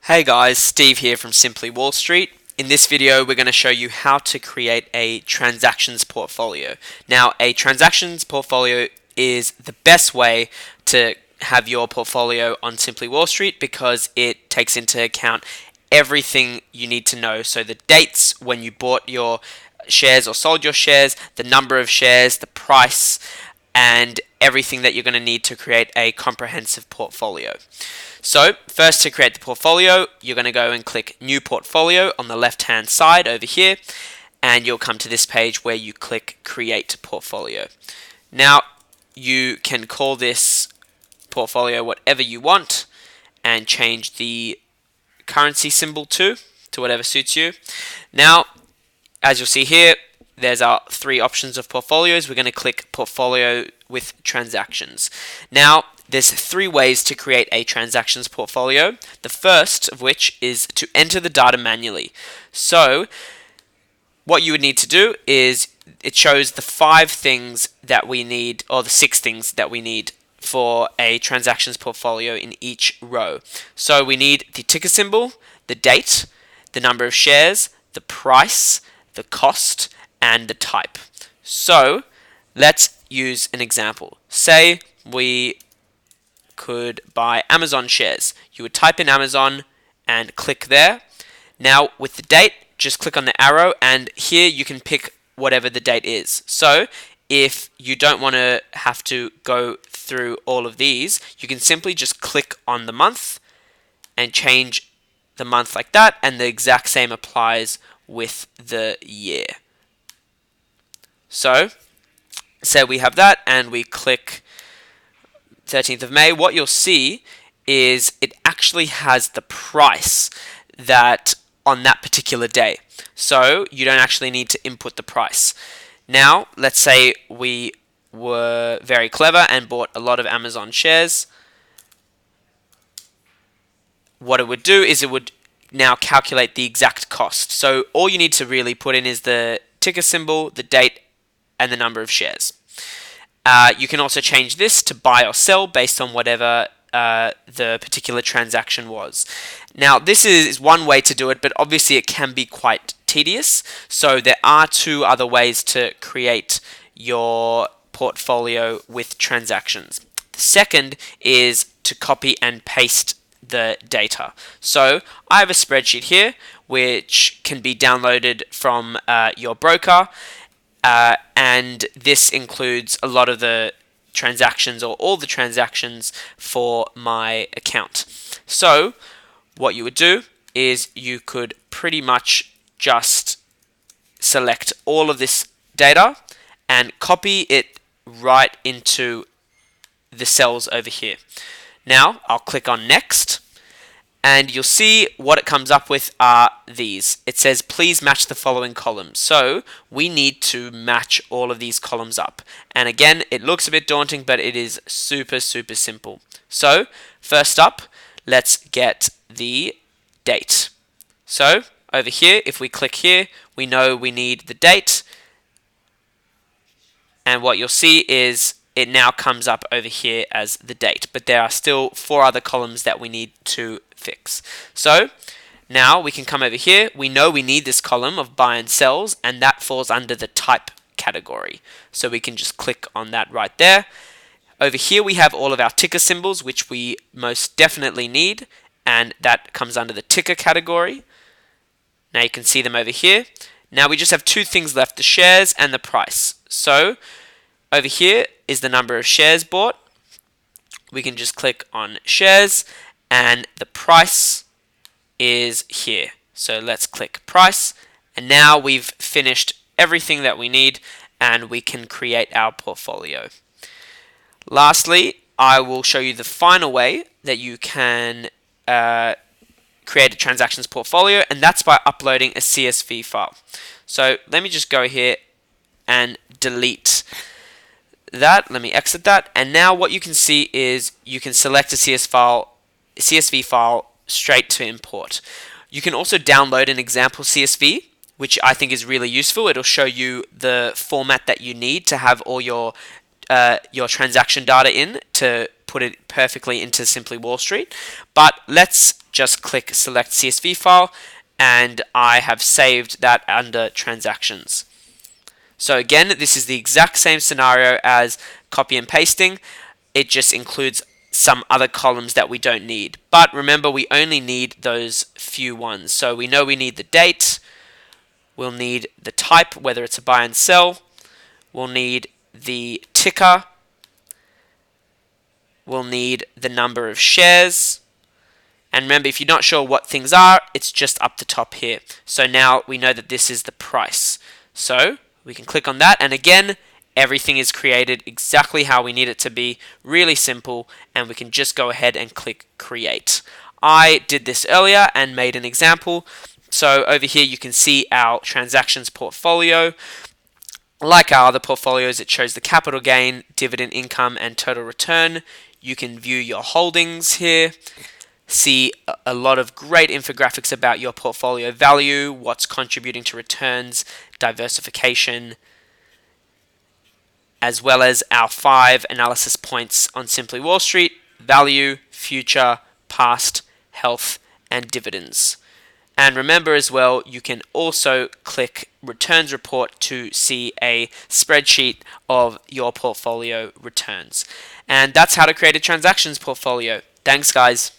Hey guys, Steve here from Simply Wall Street. In this video, we're going to show you how to create a transactions portfolio. Now, a transactions portfolio is the best way to have your portfolio on Simply Wall Street because it takes into account everything you need to know. So the dates when you bought your shares or sold your shares, the number of shares, the price, and everything that you're going to need to create a comprehensive portfolio. So first, to create the portfolio, you're going to go and click New Portfolio on the left hand side over here, and you'll come to this page where you click Create Portfolio. Now you can call this portfolio whatever you want and change the currency symbol to whatever suits you. Now, as you'll see here, there's our three options of portfolios. We're going to click Portfolio with Transactions. Now, there's three ways to create a transactions portfolio. The first of which is to enter the data manually. So, what you would need to do is it shows the 5 things that we need, or the 6 things that we need for a transactions portfolio in each row. So we need the ticker symbol, the date, the number of shares, the price, the cost, and the type. So let's use an example. Say we could buy Amazon shares. You would type in Amazon and click there. Now with the date, just click on the arrow, and here you can pick whatever the date is. So if you don't want to have to go through all of these, you can simply just click on the month and change the month like that, and the exact same applies with the year. So say we have that and we click 13th of May, what you'll see is it actually has the price that on that particular day. So you don't actually need to input the price. Now, let's say we were very clever and bought a lot of Amazon shares. What it would do is it would now calculate the exact cost. So all you need to really put in is the ticker symbol, the date, and the number of shares. You can also change this to buy or sell based on whatever the particular transaction was. Now, this is one way to do it, but obviously it can be quite tedious. So there are 2 other ways to create your portfolio with transactions. The second is to copy and paste the data. So I have a spreadsheet here which can be downloaded from your broker, and this includes a lot of the transactions or all the transactions for my account. So what you would do is you could pretty much just select all of this data and copy it right into the cells over here. Now I'll click on Next, and you'll see what it comes up with are these. It says, please match the following columns. So we need to match all of these columns up. And again, it looks a bit daunting, but it is super simple. So first up, let's get the date. So over here, if we click here, we know we need the date. And what you'll see is it now comes up over here as the date, but there are still 4 other columns that we need to fix. So now we can come over here. We know we need this column of buy and sells, and that falls under the type category. So we can just click on that right there. Over here we have all of our ticker symbols, which we most definitely need, and that comes under the ticker category. Now you can see them over here. Now we just have 2 things left, the shares and the price. So over here is the number of shares bought. We can just click on shares, and the price is here. So let's click price, and now we've finished everything that we need, and we can create our portfolio. Lastly, I will show you the final way that you can create a transactions portfolio, and that's by uploading a CSV file. So let me just go here and delete that. Let me exit that, and now what you can see is you can select a CSV file straight to import. You can also download an example CSV, which I think is really useful. It'll show you the format that you need to have all your transaction data in to put it perfectly into Simply Wall Street. But let's just click select CSV file, and I have saved that under transactions. So again, this is the exact same scenario as copy and pasting. It just includes some other columns that we don't need. But remember, we only need those few ones. So we know we need the date, we'll need the type, whether it's a buy and sell, we'll need the ticker, we'll need the number of shares. And remember, if you're not sure what things are, it's just up the top here. So now we know that this is the price. So we can click on that, and again, everything is created exactly how we need it to be, really simple, and we can just go ahead and click create. I did this earlier and made an example. So over here you can see our transactions portfolio. Like our other portfolios, it shows the capital gain, dividend income, and total return. You can view your holdings here, see a lot of great infographics about your portfolio value, what's contributing to returns, diversification, as well as our 5 analysis points on Simply Wall Street: value, future, past, health, and dividends. And remember as well, you can also click Returns Report to see a spreadsheet of your portfolio returns. And that's how to create a transactions portfolio. Thanks, guys.